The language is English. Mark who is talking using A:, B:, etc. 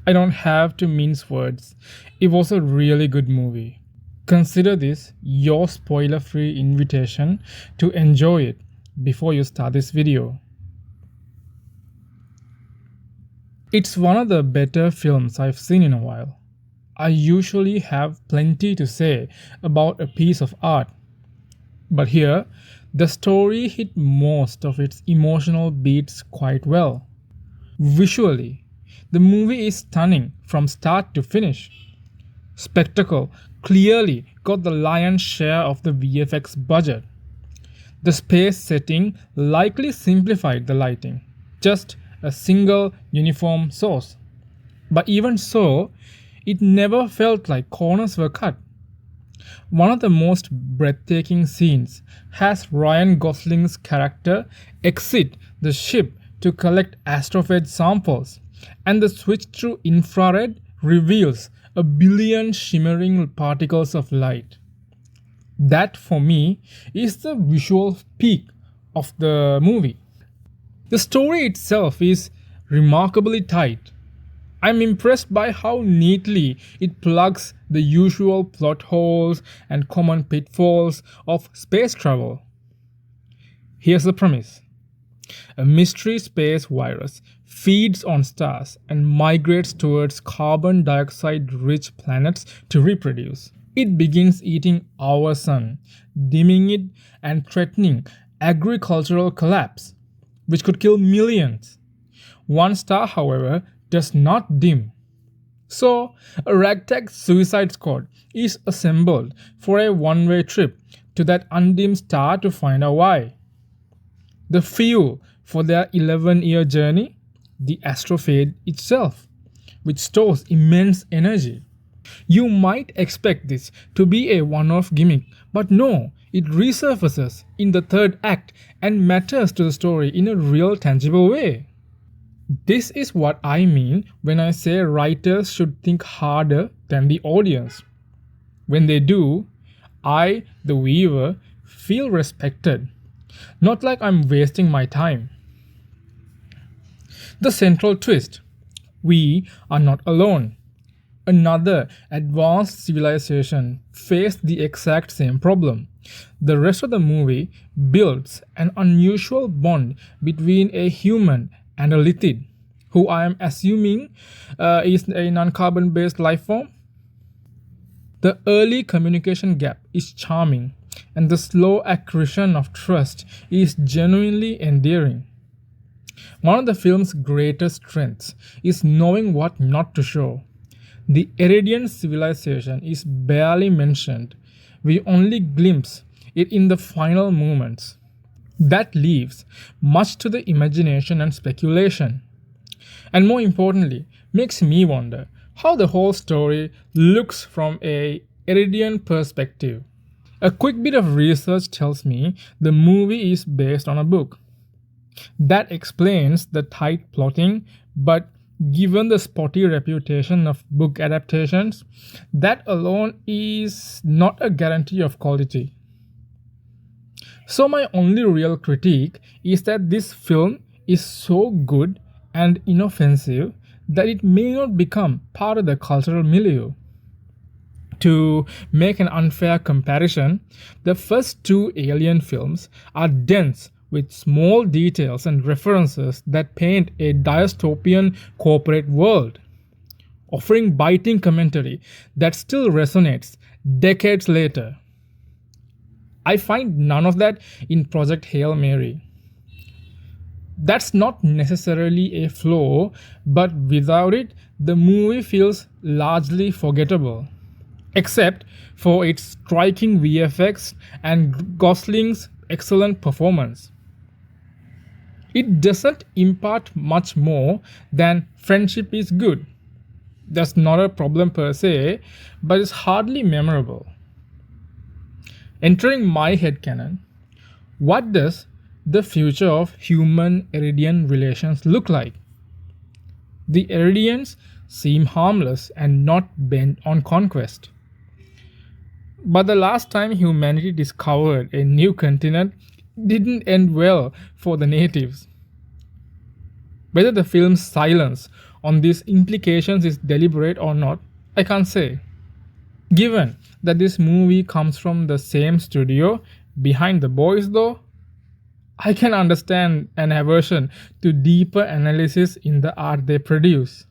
A: I don't have to mince words. It was a really good movie. Consider this your spoiler free invitation to enjoy it before you start this video. It's one of the better films I've seen in a while. I usually have plenty to say about a piece of art, but here, the story hit most of its emotional beats quite well. Visually, the movie is stunning from start to finish. Spectacle clearly got the lion's share of the VFX budget. The space setting likely simplified the lighting, just a single uniform source. But even so, it never felt like corners were cut. One of the most breathtaking scenes has Ryan Gosling's character exit the ship to collect astrophage samples, and the switch to infrared reveals a billion shimmering particles of light. That, for me, is the visual peak of the movie. The story itself is remarkably tight. I'm impressed by how neatly it plugs the usual plot holes and common pitfalls of space travel. Here's the premise: a mystery space virus feeds on stars and migrates towards carbon dioxide rich planets to reproduce. It begins eating our sun, dimming it and threatening agricultural collapse, which could kill millions. One star, however, does not dim. So, a ragtag suicide squad is assembled for a one-way trip to that undimmed star to find out why. The fuel for their 11-year journey? The astrophage itself, which stores immense energy. You might expect this to be a one-off gimmick, but no, it resurfaces in the third act and matters to the story in a real tangible way. This is what I mean when I say writers should think harder than the audience. When they do, I, the viewer, feel respected, not like I'm wasting my time. The central twist: we are not alone. Another advanced civilization faced the exact same problem. The rest of the movie builds an unusual bond between a human and a lithid, who I am assuming is a non-carbon based life form. The early communication gap is charming, and the slow accretion of trust is genuinely endearing. One of the film's greatest strengths is knowing what not to show. The Eridian civilization is barely mentioned. We only glimpse it in the final moments. That leaves much to the imagination and speculation. And more importantly, makes me wonder how the whole story looks from a Eridian perspective. A quick bit of research tells me the movie is based on a book. That explains the tight plotting, but given the spotty reputation of book adaptations, that alone is not a guarantee of quality. So, my only real critique is that this film is so good and inoffensive that it may not become part of the cultural milieu. To make an unfair comparison, the first two Alien films are dense with small details and references that paint a dystopian corporate world, offering biting commentary that still resonates decades later. I find none of that in Project Hail Mary. That's not necessarily a flaw, but without it, the movie feels largely forgettable, except for its striking VFX and Gosling's excellent performance. It doesn't impart much more than friendship is good. That's not a problem per se, but it's hardly memorable. Entering my headcanon, what does the future of human-Eridian relations look like? The Eridians seem harmless and not bent on conquest. But the last time humanity discovered a new continent didn't end well for the natives. Whether the film's silence on these implications is deliberate or not, I can't say. Given that this movie comes from the same studio behind The Boys, though, I can understand an aversion to deeper analysis in the art they produce.